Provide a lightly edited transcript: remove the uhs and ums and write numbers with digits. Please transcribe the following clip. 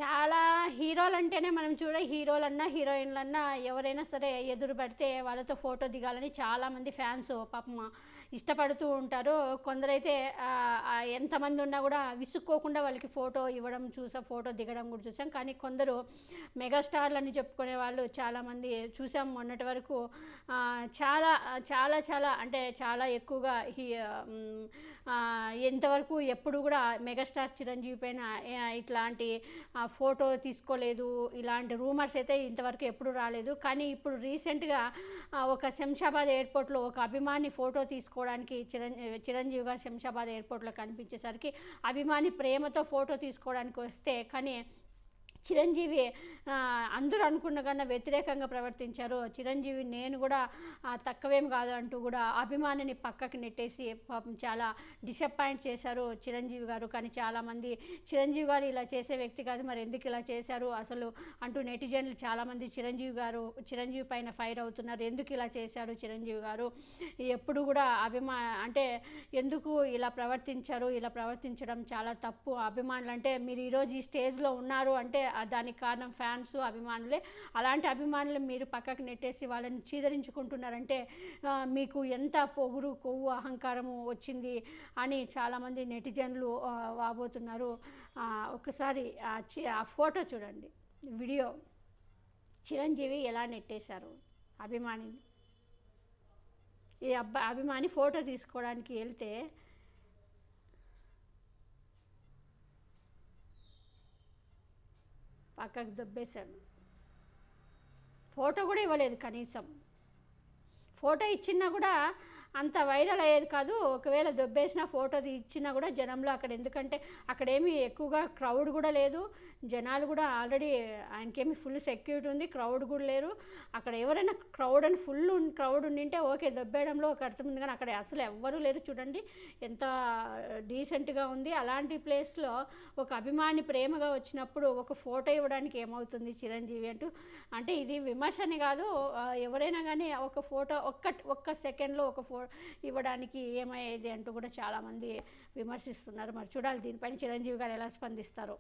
చాలా హీరోలంటేనే మనం హీరోలన్నా, హీరోయిన్‌లన్నా ఎవరైనా సరే ఎదురు పడితే వాళ్ళతో ఫోటో దిగాలని చాలామంది ఫ్యాన్స్ పాపం ఇష్టపడుతూ ఉంటారు. కొందరైతే ఎంతమంది ఉన్నా గూడా విసుక్కోకుండా వాళ్ళకి ఫోటో ఇవ్వడం చూసాం, ఫోటో దిగడం కూడా చూసాం. కానీ కొందరు మెగాస్టార్‌లని చెప్పుకునే వాళ్ళు చాలామంది చూసాం మొన్నటి వరకు. చాలా చాలా చాలా అంటే చాలా ఎక్కువగా ఇంతవరకు ఎప్పుడు గూడా మెగాస్టార్ చిరంజీవి పైన ఇట్లాంటి ఫోటో తీసుకోలేదు, ఇలాంటి రూమర్స్ అయితే ఇంతవరకు ఎప్పుడు రాలేదు. కానీ ఇప్పుడు రీసెంట్‌గా ఒక శంషాబాద్ ఎయిర్‌పోర్ట్‌లో ఒక అభిమాని ఫోటో తీసుకోవడానికి చిరంజీవి గారు శంషాబాద్ ఎయిర్‌పోర్ట్‌లో కనిపించేసరికి అభిమాని ప్రేమతో ఫోటో తీసుకోవడానికి వస్తే కానీ చిరంజీవి అందరూ అనుకున్న కన్నా వ్యతిరేకంగా ప్రవర్తించారు. చిరంజీవి నేను కూడా తక్కువేం కాదు అంటూ కూడా అభిమానిని పక్కకి నెట్టేసి పాపం చాలా డిసప్పాయింట్ చేశారు చిరంజీవి గారు. కానీ చాలామంది చిరంజీవి గారు ఇలా చేసే వ్యక్తి కాదు, మరి ఎందుకు ఇలా చేశారు అసలు అంటూ నెటిజన్లు చాలామంది చిరంజీవి పైన ఫైర్ అవుతున్నారు. ఎందుకు ఇలా చేశాడు చిరంజీవి గారు, ఎప్పుడు కూడా అంటే ఎందుకు ఇలా ప్రవర్తించారు, ఇలా ప్రవర్తించడం చాలా తప్పు. అభిమానులు అంటే మీరు ఈరోజు ఈ స్టేజ్లో ఉన్నారు అంటే దానికి కారణం ఫ్యాన్స్, అభిమానులే. అలాంటి అభిమానులు మీరు పక్కకు నెట్టేసి వాళ్ళని చీదరించుకుంటున్నారంటే మీకు ఎంత పొగురు, కొవ్వు, అహంకారము వచ్చింది అని చాలామంది నెటిజన్లు వాపోతున్నారు. ఒకసారి ఆ ఫోటో చూడండి, వీడియో. చిరంజీవి ఎలా నెట్టేశారు అభిమానిని. ఈ అభిమాని ఫోటో తీసుకోవడానికి వెళ్తే పక్కకు దొబ్బేశాడు. ఫోటో కూడా ఇవ్వలేదు కనీసం. ఫోటో ఇచ్చినా కూడా అంత వైరల్ అయ్యేది కాదు. ఒకవేళ దొబ్బేసిన ఫోటో ఇచ్చినా కూడా జనంలో అక్కడ, ఎందుకంటే అక్కడేమీ ఎక్కువగా క్రౌడ్ కూడా లేదు, జనాలు కూడా ఆల్రెడీ ఆయనకేమి ఫుల్ సెక్యూరిటీ ఉంది, క్రౌడ్ కూడా లేరు. అక్కడ ఎవరైనా ఫుల్ క్రౌడ్ ఉండింటే ఓకే, దొబ్బేయడంలో ఒక అర్థం ఉంది. కానీ అక్కడ అసలు ఎవ్వరూ లేరు. చూడండి ఎంత డీసెంట్గా ఉంది. అలాంటి ప్లేస్లో ఒక అభిమాని ప్రేమగా వచ్చినప్పుడు ఒక ఫోటో ఇవ్వడానికి ఏమవుతుంది చిరంజీవి అంటూ. అంటే ఇది విమర్శని కాదు, ఎవరైనా కానీ ఒక ఫోటో ఒక్క సెకండ్లో ఒక ఇవ్వడానికి ఏమయ్యేది అంటూ కూడా చాలామంది విమర్శిస్తున్నారు. మరి చూడాలి దీనిపైన చిరంజీవి గారు ఎలా స్పందిస్తారో.